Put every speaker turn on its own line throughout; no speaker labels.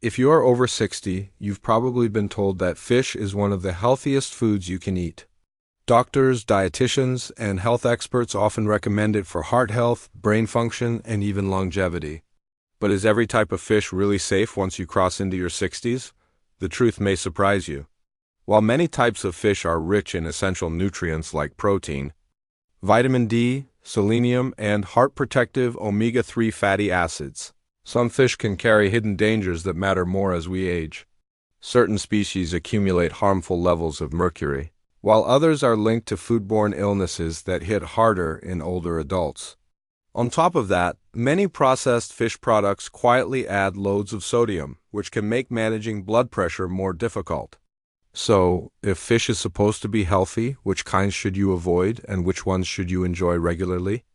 If you are over 60, you've probably been told that fish is one of the healthiest foods you can eat. Doctors, dietitians, and health experts often recommend it for heart health, brain function, and even longevity. But is every type of fish really safe once you cross into your 60s? The truth may surprise you. While many types of fish are rich in essential nutrients like protein, vitamin D, selenium, and heart-protective omega-3 fatty acids, some fish can carry hidden dangers that matter more as we age. Certain species accumulate harmful levels of mercury, while others are linked to foodborne illnesses that hit harder in older adults. On top of that, many processed fish products quietly add loads of sodium, which can make managing blood pressure more difficult. So, if fish is supposed to be healthy, which kinds should you avoid and which ones should you enjoy regularly?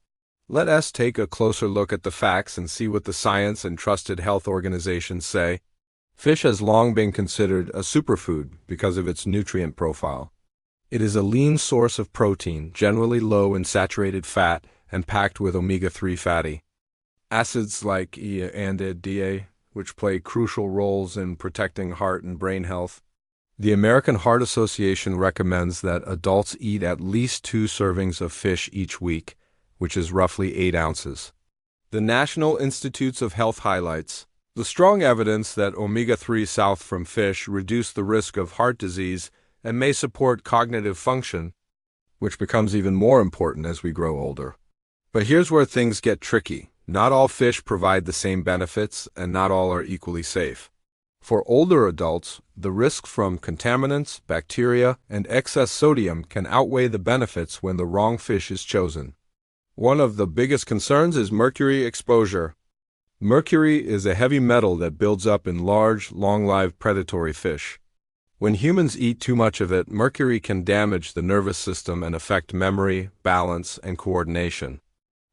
Let us take a closer look at the facts and see what the science and trusted health organizations say. Fish has long been considered a superfood because of its nutrient profile. It is a lean source of protein, generally low in saturated fat, and packed with omega-3 fatty acids like E and DA, which play crucial roles in protecting heart and brain health. The American Heart Association recommends that adults eat at least 2 servings of fish each week, which is roughly 8 ounces. The National Institutes of Health highlights the strong evidence that omega-3 south from fish reduce the risk of heart disease and may support cognitive function, which becomes even more important as we grow older. But here's where things get tricky. Not all fish provide the same benefits, and not all are equally safe. For older adults, the risk from contaminants, bacteria, and excess sodium can outweigh the benefits when the wrong fish is chosen. One of the biggest concerns is mercury exposure. Mercury is a heavy metal that builds up in large, long-lived predatory fish. When humans eat too much of it, mercury can damage the nervous system and affect memory, balance, and coordination.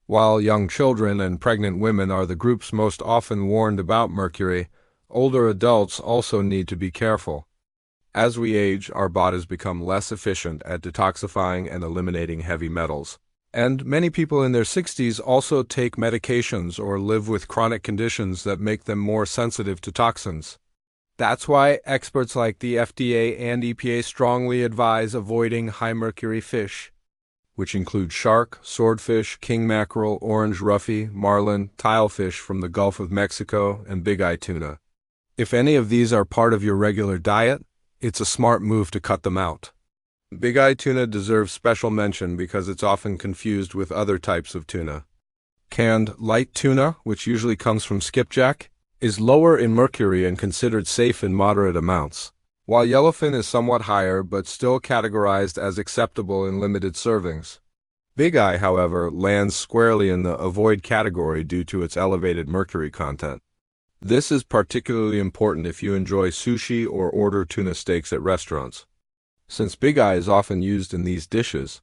While young children and pregnant women are the groups most often warned about mercury, older adults also need to be careful. As we age, our bodies become less efficient at detoxifying and eliminating heavy metals. And many people in their 60s also take medications or live with chronic conditions that make them more sensitive to toxins. That's why experts like the FDA and EPA strongly advise avoiding high-mercury fish, which include shark, swordfish, king mackerel, orange roughy, marlin, tilefish from the Gulf of Mexico, and big-eye tuna. If any of these are part of your regular diet, it's a smart move to cut them out. Big-eye tuna deserves special mention because it's often confused with other types of tuna. Canned light tuna, which usually comes from skipjack, is lower in mercury and considered safe in moderate amounts, while yellowfin is somewhat higher but still categorized as acceptable in limited servings. Big-eye, however, lands squarely in the avoid category due to its elevated mercury content. This is particularly important if you enjoy sushi or order tuna steaks at restaurants. Since big-eye is often used in these dishes,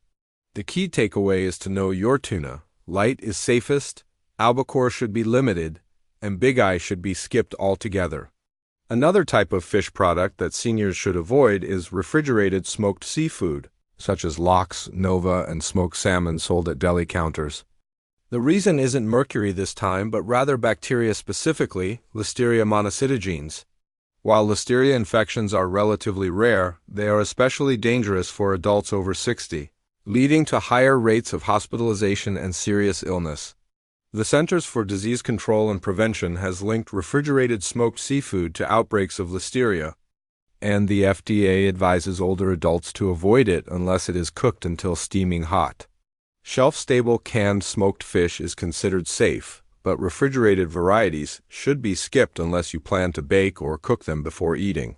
the key takeaway is to know your tuna. Light is safest, albacore should be limited, and big-eye should be skipped altogether. Another type of fish product that seniors should avoid is refrigerated smoked seafood, such as lox, nova, and smoked salmon sold at deli counters. The reason isn't mercury this time, but rather bacteria, specifically Listeria monocytogenes. While Listeria infections are relatively rare, they are especially dangerous for adults over 60, leading to higher rates of hospitalization and serious illness. The Centers for Disease Control and Prevention has linked refrigerated smoked seafood to outbreaks of Listeria, and the FDA advises older adults to avoid it unless it is cooked until steaming hot. Shelf-stable canned smoked fish is considered safe, but refrigerated varieties should be skipped unless you plan to bake or cook them before eating.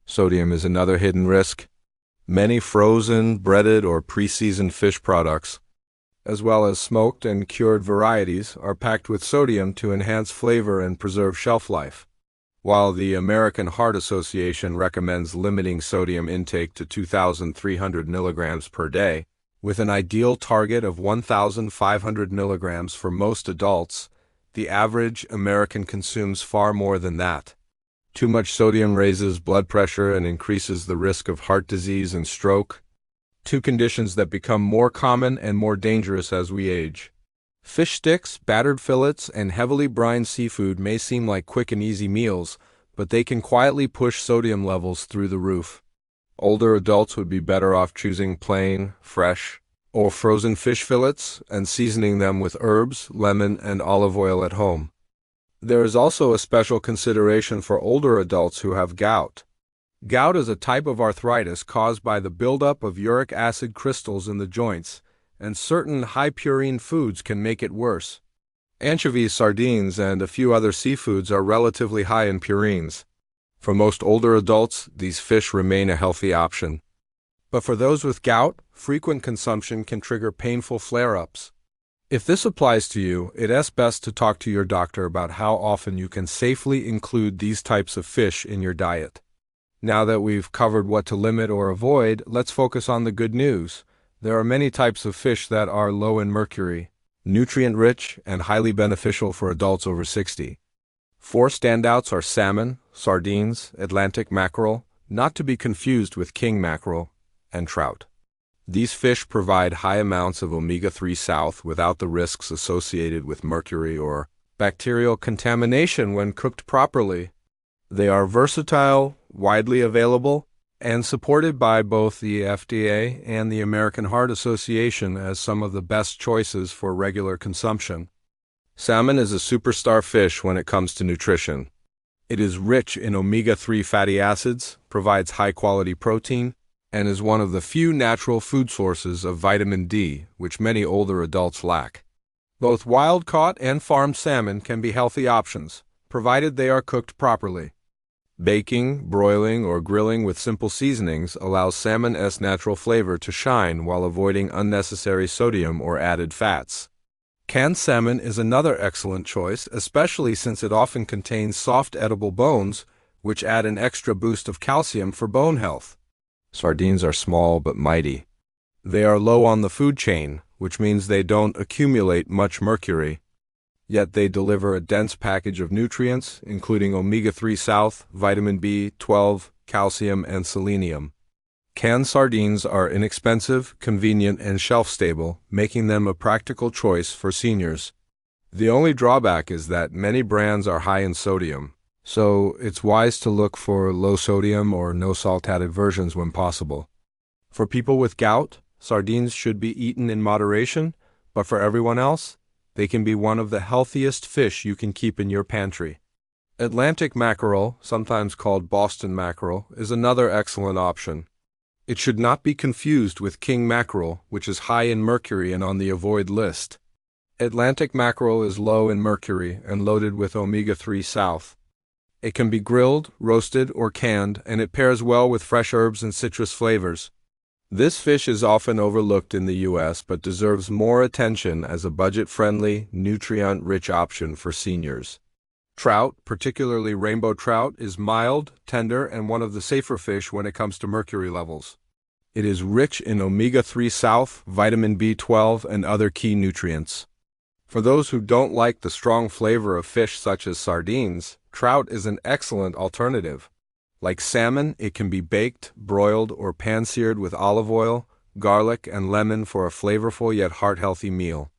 Sodium is another hidden risk. Many frozen, breaded, or pre-seasoned fish products, as well as smoked and cured varieties, are packed with sodium to enhance flavor and preserve shelf life. While the American Heart Association recommends limiting sodium intake to 2,300 milligrams per day, with an ideal target of 1,500 milligrams for most adults, the average American consumes far more than that. Too much sodium raises blood pressure and increases the risk of heart disease and stroke, 2 conditions that become more common and more dangerous as we age. Fish sticks, battered fillets, and heavily brined seafood may seem like quick and easy meals, but they can quietly push sodium levels through the roof. Older adults would be better off choosing plain, fresh, or frozen fish fillets and seasoning them with herbs, lemon, and olive oil at home. There is also a special consideration for older adults who have gout. Gout is a type of arthritis caused by the buildup of uric acid crystals in the joints, and certain high-purine foods can make it worse. Anchovies, sardines, and a few other seafoods are relatively high in purines. For most older adults, these fish remain a healthy option. But for those with gout, frequent consumption can trigger painful flare-ups. If this applies to you, it is best to talk to your doctor about how often you can safely include these types of fish in your diet. Now that we've covered what to limit or avoid, let's focus on the good news. There are many types of fish that are low in mercury, nutrient-rich, and highly beneficial for adults over 60. 4 standouts are salmon, sardines, Atlantic mackerel, not to be confused with king mackerel, and trout. These fish provide high amounts of omega-3 south without the risks associated with mercury or bacterial contamination when cooked properly. They are versatile, widely available, and supported by both the FDA and the American Heart Association as some of the best choices for regular consumption. Salmon is a superstar fish when it comes to nutrition. It is rich in omega-3 fatty acids, provides high-quality protein, and is one of the few natural food sources of vitamin D, which many older adults lack. Both wild-caught and farmed salmon can be healthy options, provided they are cooked properly. Baking, broiling, or grilling with simple seasonings allows salmon's natural flavor to shine while avoiding unnecessary sodium or added fats. Canned salmon is another excellent choice, especially since it often contains soft edible bones, which add an extra boost of calcium for bone health. Sardines are small but mighty. They are low on the food chain, which means they don't accumulate much mercury. Yet they deliver a dense package of nutrients, including omega-3 south, vitamin B12, calcium, and selenium. Canned sardines are inexpensive, convenient, and shelf-stable, making them a practical choice for seniors. The only drawback is that many brands are high in sodium, so it's wise to look for low-sodium or no-salt-added versions when possible. For people with gout, sardines should be eaten in moderation, but for everyone else, they can be one of the healthiest fish you can keep in your pantry. Atlantic mackerel, sometimes called Boston mackerel, is another excellent option. It should not be confused with king mackerel, which is high in mercury and on the avoid list. Atlantic mackerel is low in mercury and loaded with omega-3 south. It can be grilled, roasted, or canned, and it pairs well with fresh herbs and citrus flavors. This fish is often overlooked in the U.S. but deserves more attention as a budget-friendly, nutrient-rich option for seniors. Trout, particularly rainbow trout, is mild, tender, and one of the safer fish when it comes to mercury levels. It is rich in omega-3 south, vitamin B12, and other key nutrients. For those who don't like the strong flavor of fish such as sardines, trout is an excellent alternative. Like salmon, it can be baked, broiled, or pan-seared with olive oil, garlic, and lemon for a flavorful yet heart-healthy meal.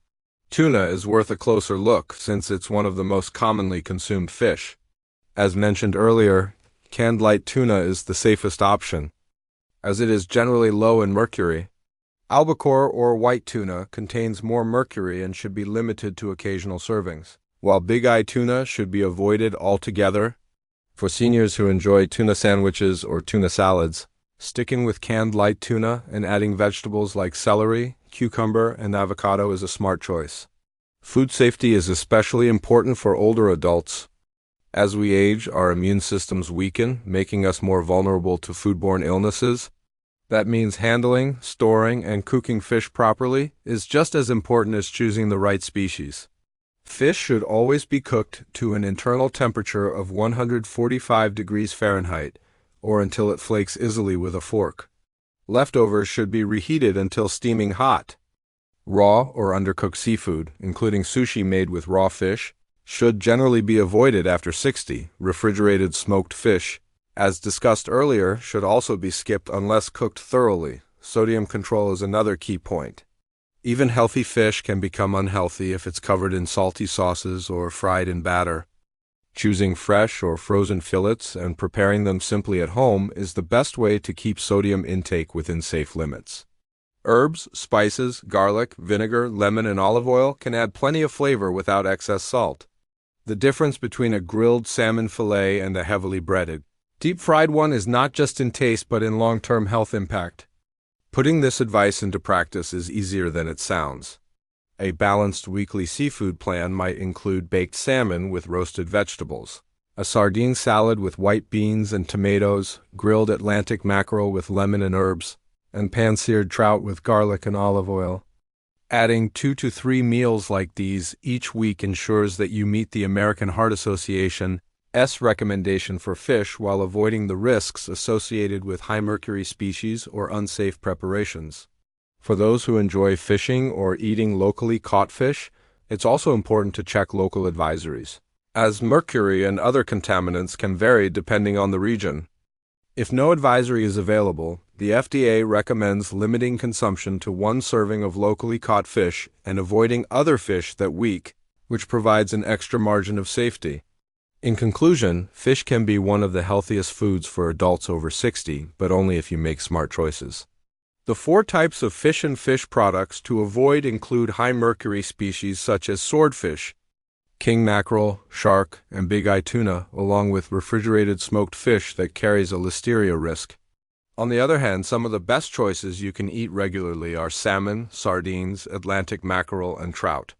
Tuna is worth a closer look since it's one of the most commonly consumed fish. As mentioned earlier, canned light tuna is the safest option, as it is generally low in mercury. Albacore or white tuna contains more mercury and should be limited to occasional servings, while big-eye tuna should be avoided altogether. For seniors who enjoy tuna sandwiches or tuna salads, sticking with canned light tuna and adding vegetables like celery, cucumber, and avocado is a smart choice. Food safety is especially important for older adults. As we age, our immune systems weaken, making us more vulnerable to foodborne illnesses. That means handling, storing, and cooking fish properly is just as important as choosing the right species. Fish should always be cooked to an internal temperature of 145 degrees Fahrenheit, or until it flakes easily with a fork. Leftovers should be reheated until steaming hot. Raw or undercooked seafood, including sushi made with raw fish, should generally be avoided after 60. Refrigerated smoked fish, as discussed earlier, should also be skipped unless cooked thoroughly. Sodium control is another key point. Even healthy fish can become unhealthy if it's covered in salty sauces or fried in batter. Choosing fresh or frozen fillets and preparing them simply at home is the best way to keep sodium intake within safe limits. Herbs, spices, garlic, vinegar, lemon, and olive oil can add plenty of flavor without excess salt. The difference between a grilled salmon fillet and a heavily breaded, deep-fried one is not just in taste but in long-term health impact. Putting this advice into practice is easier than it sounds. A balanced weekly seafood plan might include baked salmon with roasted vegetables, a sardine salad with white beans and tomatoes, grilled Atlantic mackerel with lemon and herbs, and pan-seared trout with garlic and olive oil. Adding 2 to 3 meals like these each week ensures that you meet the American Heart Association's recommendation for fish while avoiding the risks associated with high mercury species or unsafe preparations. For those who enjoy fishing or eating locally caught fish, it's also important to check local advisories, as mercury and other contaminants can vary depending on the region. If no advisory is available, the FDA recommends limiting consumption to 1 serving of locally caught fish and avoiding other fish that week, which provides an extra margin of safety. In conclusion, fish can be one of the healthiest foods for adults over 60, but only if you make smart choices. The 4 types of fish and fish products to avoid include high mercury species such as swordfish, king mackerel, shark, and big-eye tuna, along with refrigerated smoked fish that carries a listeria risk. On the other hand, some of the best choices you can eat regularly are salmon, sardines, Atlantic mackerel, and trout.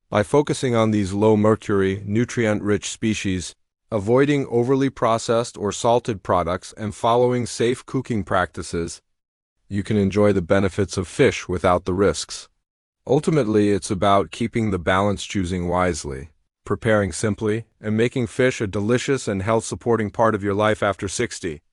By focusing on these low-mercury, nutrient-rich species, avoiding overly processed or salted products, and following safe cooking practices, you can enjoy the benefits of fish without the risks. Ultimately, it's about keeping the balance, choosing wisely, preparing simply, and making fish a delicious and health-supporting part of your life after 60.